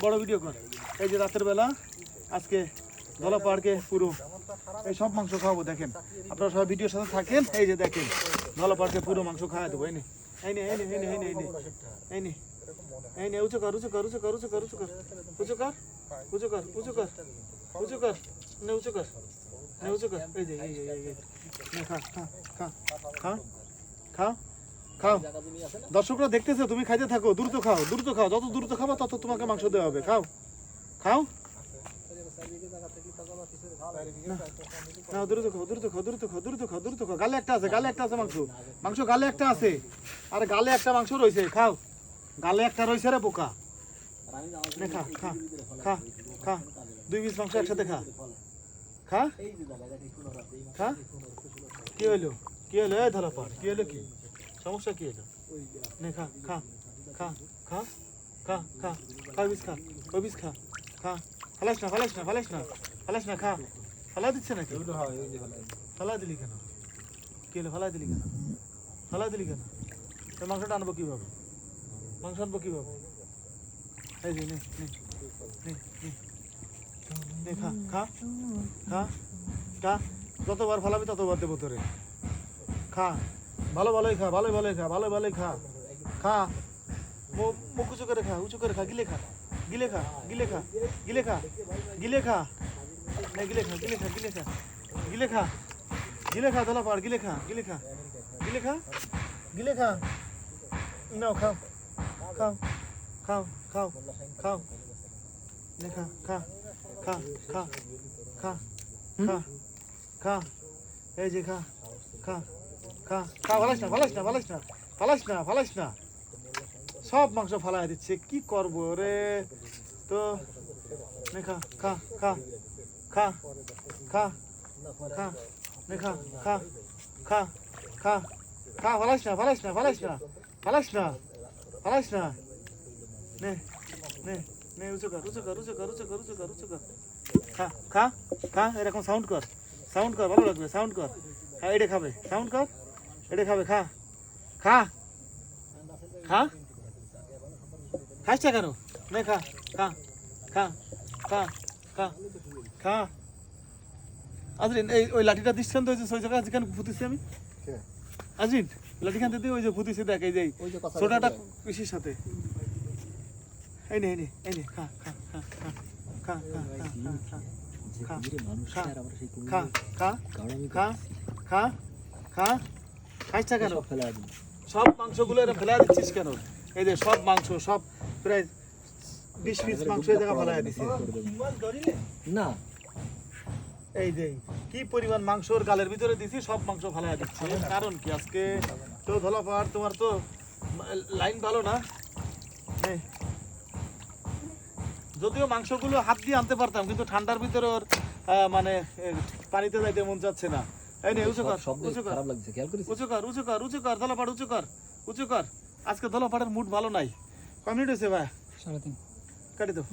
বড় ভিডিও কর। এই যে রাতের বেলা আজকে ধলা পাহাড়কে পুরো এই সব মাংস খাওয়াবো। দেখেন আপনারা সবাই ভিডিওর সাথে থাকেন। এই যে দেখেন ধলা পাহাড়কে পুরো মাংস খাওয়া দেবো। এই নে এই নে এই নে এই নে এই নে এই নে এই নে উঁচু কর উঁচু কর উঁচু কর উঁচু কর উঁচু কর উঁচু কর উঁচু কর উঁচু কর উঁচু কর নে উঁচু কর নে উঁচু কর। এই যে এই নে খা খা খা খা খাও খাও। দর্শকরা দেখতেছে তুমি খাইতে থাকো। দ্রুত খাও দ্রুত খাও। যত দ্রুত খাবো তত তোমাকে মাংস দেওয়া হবে। খাও খাও না দ্রুত খাও দ্রুত খাও দ্রুত খাও দ্রুত খাও দ্রুত খাও। গালে একটা আছে গালে একটা আছে মাংস মাংস গালে একটা আছে। আরে গালে একটা মাংস রয়েছে। খাও গালে একটা রয়েছে রে বোকা। নে খা খা খা খা 2 পিস মাংস একসাথে খা খা খা। কি হলো কি হলো এই ধরা পার কি হলো কি সমস্যা কি হলো? নে খা খা খা খা খা খা খা বিস খা ওই বিস খা খা। ফালাস না ফালাস না ফালাস না ফালাস না খা। ফালা দিচ্ছে নাকি? ফালা দিলি কেন? কি হলো ফালা দিলি কেন? ফালা দিলি কেন? তো মাংসটা আনবো কিভাবে? মাংস আনবো কিভাবে? এই যে নে নে নে নে নে খা খা খা খা। যতবার ফালাবি ততবার দেবো তোরে। খা ভালো ভালোই খা ভালোই ভালোই খা ভালোই ভালোই খা খা। মুখ উঁচু করে খা উঁচু করে খা গিলে খা গিলে খা গিলে খা গিলে খা গিলে খা না গিলে খা গিলে খা গিলে খা গিলে খা গিলে খা ধলা পাহাড় গিলে খা গিলে খা গিলে খা গিলে খা। নাও খাও খাও খাও খাও খাও নে খা খা খা খা খা খা খা। এই যে খা খা খা খা। ফালাস না ফালাস না ফালাস না ফালাস না ফালাস না। সব মাংস ফালাই দিচ্ছে কি করবো রে। তো নে খা খা খা খা খা খা নে খা খা খা খা খা। ফালাস না ফালাস না ফালাস না ফালাস না ফালাস না। নে নে নে উঁচু কর উঁচু কর উঁচু কর উঁচু কর উঁচু কর উঁচু কর। খা খা খা এরকম সাউন্ড কর সাউন্ড কর ভালো লাগবে সাউন্ড কর। হ্যাঁ এটা খাবে সাউন্ড কর এটা খাবে খা খা খা। খাইছ কেন? নে খা খা খা খা খা খা। আজরিন এই ওই লাঠিটা দিচ্ছেন তো ওই যে ওই জায়গায় যেখানে ফুটিছি আমি আজরিন লাঠিখান থেকে ওই যে ফুটিছি দেখ এই যে ছোটাটা কৃষির সাথে। এই নে এই নে এই নে খা খা খা খা খা খা খা খা খা খা খা খা। খাইছ কেন? সব মাংসগুলো এরকম ফেলা দিচ্ছিস কেন? এই যে সব মাংস সব প্রায় 20 পিস মাংস এই জায়গা ফেলা দিচ্ছে না। এই যে কি পরিমাণ মাংস ওর গালের ভিতরে দিছি সব মাংস ফেলা দিচ্ছে। কারণ কি আজকে তো ধলা পাহাড় তোমার তো লাইন ভালো না। যদিও মাংসগুলো হাত দিয়ে আনতে পারতাম কিন্তু ঠান্ডার ভিতরে ওর মানে পানিতে যাইতে মন যাচ্ছে না। এই নে উঁচু কর উঁচু কর উঁচু কর উঁচু কর উঁচু কর ধলা পাহাড় উঁচু কর উঁচু কর। আজকে ধলা পাহাড়ের মুড ভালো নাই। কয় মিনিট হয়েছে ভাই? 3.5 কাটি দাও।